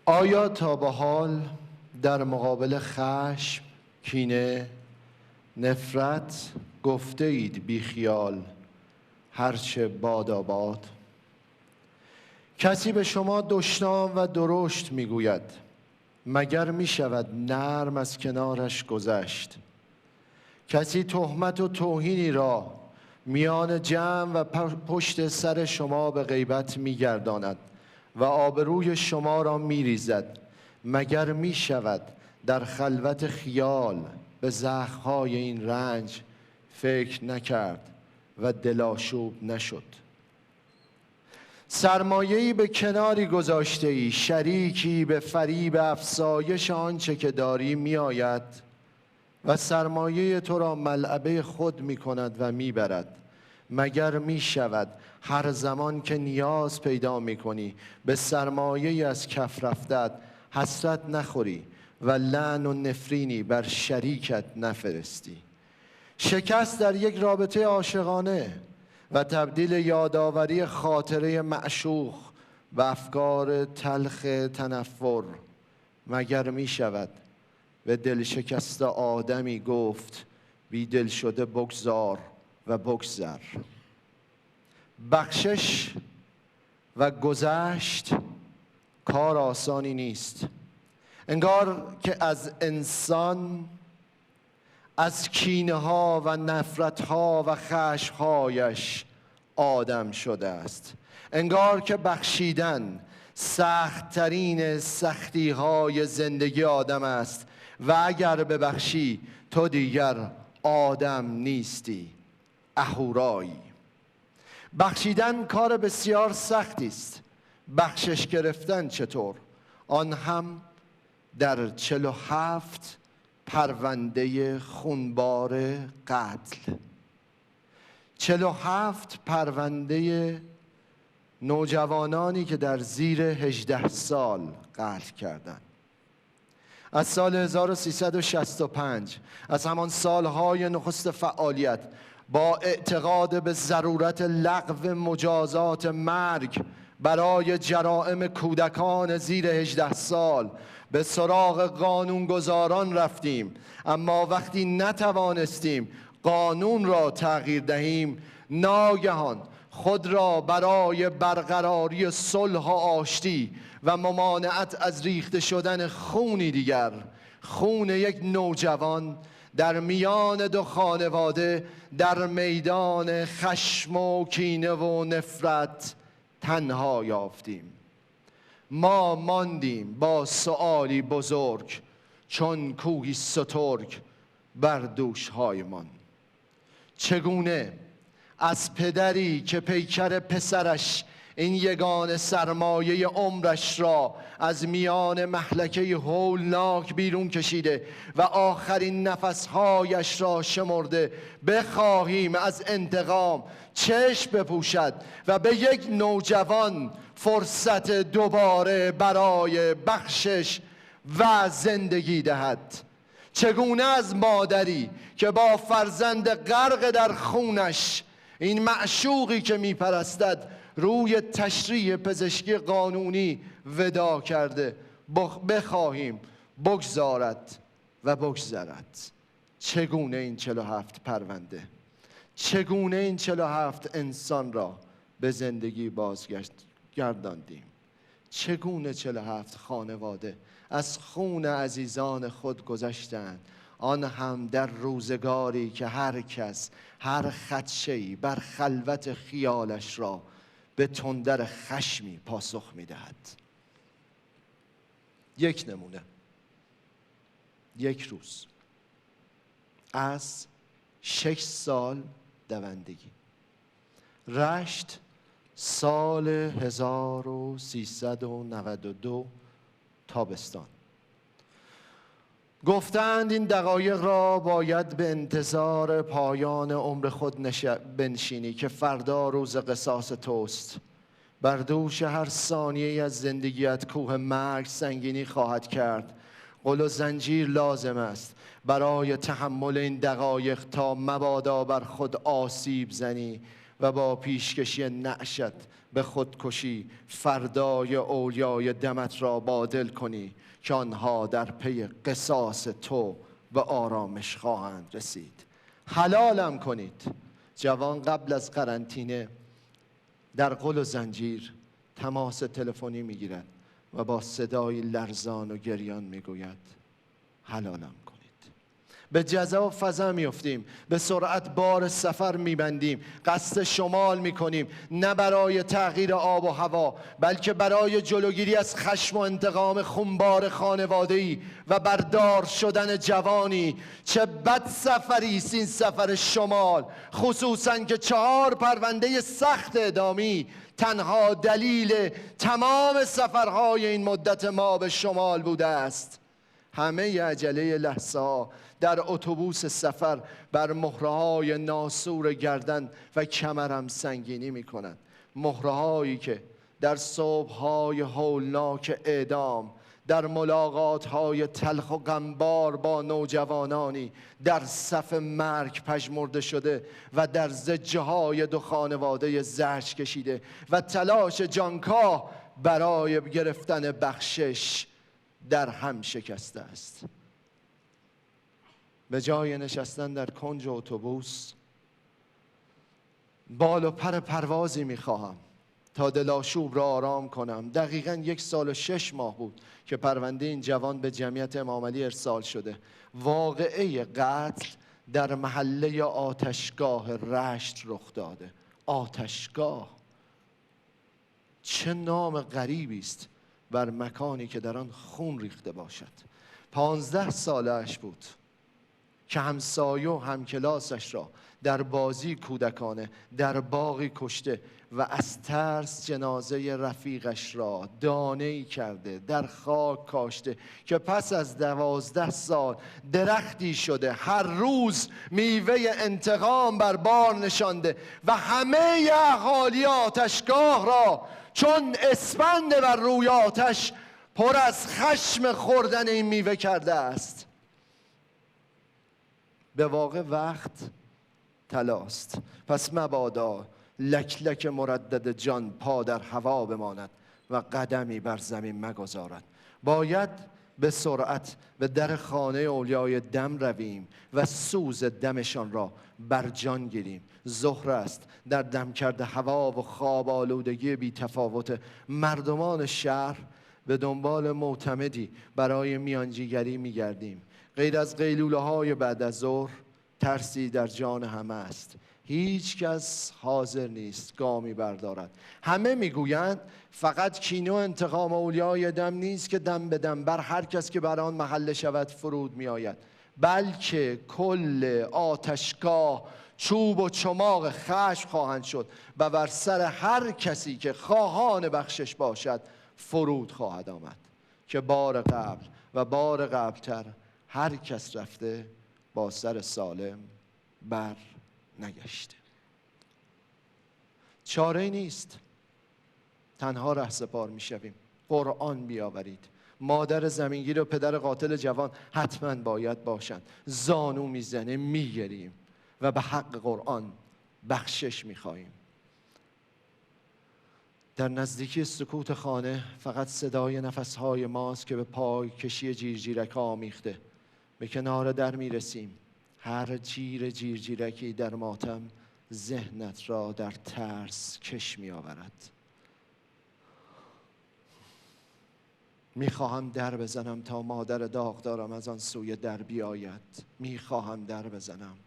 آیا تا به حال در مقابل خشم، کینه، نفرت گفته اید بی خیال هرچه باداباد؟ کسی به شما دشنام و درشت میگوید، مگر می شود نرم از کنارش گذشت؟ کسی تهمت و توهینی را میان جمع و پشت سر شما به غیبت میگرداند و آبروی شما را میریزد، مگر می شود در خلوت خیال به زخم‌های این رنج فکر نکرد و دلآشوب نشد؟ سرمایه‌ای به کناری گذاشته ای، شریکی به فریب افزایش آنچه که داری می آید و سرمایه تو را ملعبه خود می کند و می برد. مگر می شود هر زمان که نیاز پیدا می کنی به سرمایه از کف رفتت حسرت نخوری و لعن و نفرینی بر شریکت نفرستی؟ شکست در یک رابطه عاشقانه و تبدیل یادآوری خاطره معشوق و افکار تلخ تنفر، مگر می شود به دل شکست آدمی گفت بی دل شده بگذار و بگذر؟ بخشش و گذشت کار آسانی نیست. انگار که از انسان از کینه ها و نفرت ها و خشم هایش آدم شده است. انگار که بخشیدن سخت ترین سختی های زندگی آدم است و اگر ببخشی تو دیگر آدم نیستی، اهورایی. بخشیدن کار بسیار سختی است. بخشش گرفتن چطور؟ آن هم در 47 پرونده خونبار قتل. 47 پرونده نوجوانانی که در زیر 18 سال قتل کردند. از سال 1365، از همان سالهای نخست فعالیت، با اعتقاد به ضرورت لغو مجازات مرگ برای جرائم کودکان زیر 18 سال به سراغ قانونگذاران رفتیم، اما وقتی نتوانستیم قانون را تغییر دهیم، ناگهان خود را برای برقراری صلح و آشتی و ممانعت از ریخته شدن خونی دیگر، خون یک نوجوان در میان دو خانواده، در میدان خشم و کینه و نفرت تنها یافتیم. ما ماندیم با سؤالی بزرگ چون کوهی سترگ بر دوش‌هایمان. چگونه از پدری که پیکر پسرش این یگانه سرمایه عمرش را از میان مهلکه هولناک بیرون کشیده و آخرین نفسهایش را شمرده، بخواهیم از انتقام چشم بپوشد و به یک نوجوان فرصت دوباره برای بخشش و زندگی دهد؟ چگونه از مادری که با فرزند غرق در خونش، این معشوقی که میپرستد، روی تشریح پزشکی قانونی ودا کرده، بخواهیم بگذارد و بگذرد؟ چگونه این 47 پرونده، چگونه این 47 انسان را به زندگی بازگرداندیم؟ چگونه 47 خانواده از خون عزیزان خود گذشتند، آن هم در روزگاری که هر کس هر خدشه‌ای بر خلوت خیالش را به تندر خشمی پاسخ می‌دهد. یک نمونه، یک روز از 6 سال دوندگی، رشت، سال 1392 تابستان. گفتند این دقایق را باید به انتظار پایان عمر خود بنشینی که فردا روز قصاص توست. بر دوش هر ثانیه از زندگیت کوه مرگ سنگینی خواهد کرد. قل و زنجیر لازم است برای تحمل این دقایق تا مبادا بر خود آسیب زنی و با پیشکشی نعشت به خودکشی فردای اولیای دمت را بادل کنی که آنها در پی قصاص تو به آرامش خواهند رسید. حلالم کنید. جوان قبل از قرنطینه در قل و زنجیر تماس تلفنی میگیرد و با صدای لرزان و گریان میگوید حلالم کنید. به جزا و فضا میفتیم، به سرعت بار سفر میبندیم، قصد شمال میکنیم، نه برای تغییر آب و هوا بلکه برای جلوگیری از خشم و انتقام خونبار خانواده‌ای و بردار شدن جوانی. چه بد سفری است این سفر شمال، خصوصا که 4 پرونده سخت اعدامی تنها دلیل تمام سفرهای این مدت ما به شمال بوده است. همه عجله لحظه ها در اتوبوس سفر بر مهره‌های ناسور گردن و کمرم سنگینی می کنند. مهره‌هایی که در صبح‌های هولناک اعدام، در ملاقات‌های تلخ و غمبار با نوجوانانی در صف مرگ پژمرده شده و در زجه‌های 2 خانواده زجر کشیده و تلاش جانکاه برای گرفتن بخشش در هم شکسته است. به جای نشستن در کنج اتوبوس بال و پر پروازی میخواهم تا دلاشوب را آرام کنم. دقیقاً 1 سال و 6 ماه بود که پرونده این جوان به جمعیت امام علی ارسال شده. واقعه قتل در محله آتشگاه رشت رخ داده. آتشگاه، چه نام غریبی است بر مکانی که در آن خون ریخته باشد. 15 سالش بود که همسایه و همکلاسش را در بازی کودکانه در باغی کشته و از ترس جنازه رفیقش را دانه‌ای کرده، در خاک کاشته که پس از 12 سال درختی شده، هر روز میوه انتقام بر بار نشانده و همه اهالی آتشگاه را چون اسپند بر روی آتش پر از خشم خوردن این میوه کرده است. به واقع وقت طلاست، پس مبادا لک لک مردد جان پا در هوا بماند و قدمی بر زمین مگذارد. باید به سرعت به در خانه اولیای دم رویم و سوز دمشان را بر جان گیریم. ظهر است، در دم کرده هوا و خواب آلودگی بی تفاوت مردمان شهر به دنبال معتمدی برای میانجیگری میگردیم. غیر از قیلوله های بعد از ظهر ترسی در جان همه است. هیچ کس حاضر نیست گامی بردارد. همه میگویند فقط کینه و انتقام اولیای دم نیست که دم به دم بر هر کس که بر آن محله شود فرود می آید، بلکه کل آتشگاه چوب و چماق خشم خواهند شد و بر سر هر کسی که خواهان بخشش باشد فرود خواهد آمد که بار قبل و بار قبلتر هر کس رفته با سر سالم بر نگشته. چاره نیست، تنها رهسپار می شویم. قرآن بیاورید. مادر زمینگیر و پدر قاتل جوان حتما باید باشند. زانو میزنه، میگریم و به حق قرآن بخشش میخواییم. در نزدیکی سکوت خانه فقط صدای نفسهای ماست که به پای کشی جیرجیرک آمیخته. به کنار در میرسیم. هر جیرجیرکی در ماتم ذهنت را در ترس کش میآورد. میخواهم در بزنم تا مادر داغدارم از آن سوی در بیاید. میخواهم در بزنم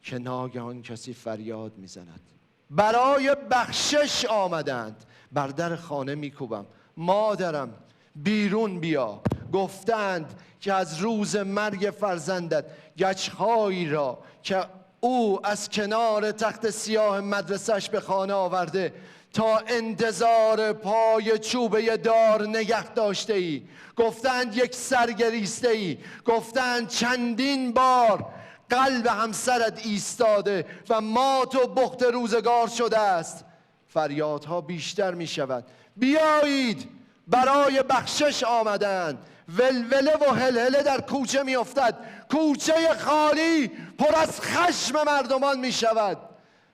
که ناگهان کسی فریاد میزند. برای بخشش آمدند. بر در خانه میکوبم. مادرم بیرون بیا. گفتند که از روز مرگ فرزندت گچهایی را که او از کنار تخت سیاه مدرسش به خانه آورده تا انتظار پای چوبه دار نگه داشته ای. گفتند یک سرگریسته ای. گفتند چندین بار قلب همسرت ایستاده و مات و بخت روزگار شده است. فریادها بیشتر می شود. بیایید، برای بخشش آمدند. ولوله و هلهله در کوچه می افتد. کوچه خالی پر از خشم مردمان می شود.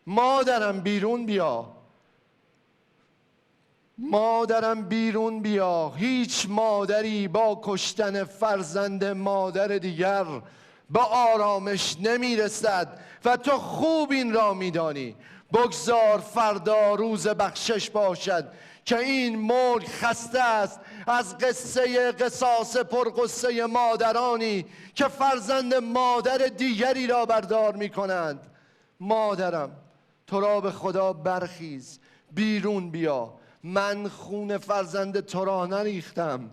مادرم بیرون بیا، مادرم بیرون بیا. هیچ مادری با کشتن فرزند مادر دیگر به آرامش نمیرسد و تو خوب این را میدانی. بگذار فردا روز بخشش باشد که این ملک خسته است از قصه قصاص پرقصه مادرانی که فرزند مادر دیگری را بردار می کنند. مادرم تو را به خدا برخیز، بیرون بیا. من خون فرزند تو را نریختم،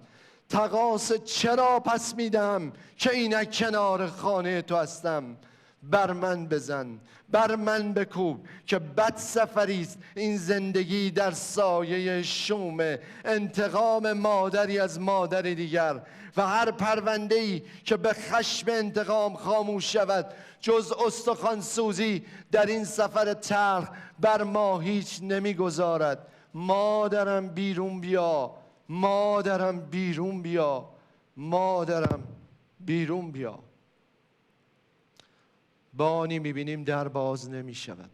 تقاص چرا پس میدم که اینک کنار خانه تو هستم. بر من بزن، بر من بکوب که بد سفریست این زندگی در سایه شوم انتقام مادری از مادر دیگر. و هر پرونده‌ای که به خشم انتقام خاموش شود جز استخوان سوزی در این سفر تلخ بر ما هیچ نمیگذارد. مادرم بیرون بیا، مادرم بیرون بیا، مادرم بیرون بیا. بانی میبینیم در باز نمی شود،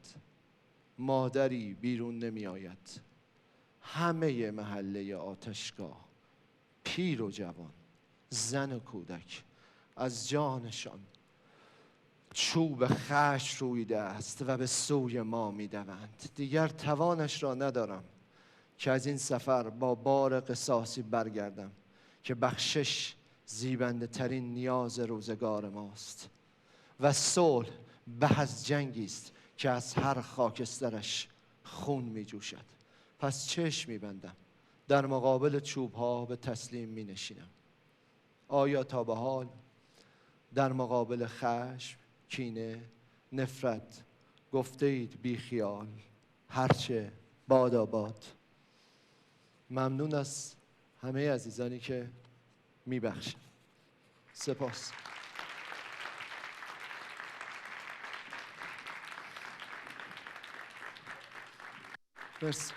مادری بیرون نمی آید. همه محله آتشگاه، پیر و جوان، زن و کودک، از جانشان چوب خشم رویده است و به سوی ما میدوند. دیگر توانش را ندارم که از این سفر با بار قصاصی برگردم که بخشش زیبنده ترین نیاز روزگار ماست و صلح به از جنگی است که از هر خاکسترش خون می جوشد. پس چشم می بندم، در مقابل چوب ها به تسلیم می نشینم. آیا تا به حال در مقابل خشم، کینه، نفرت گفته اید بی خیال هرچه باد آباد؟ ممنون از همه عزیزانی که می بخشند. سپاس. مرسی.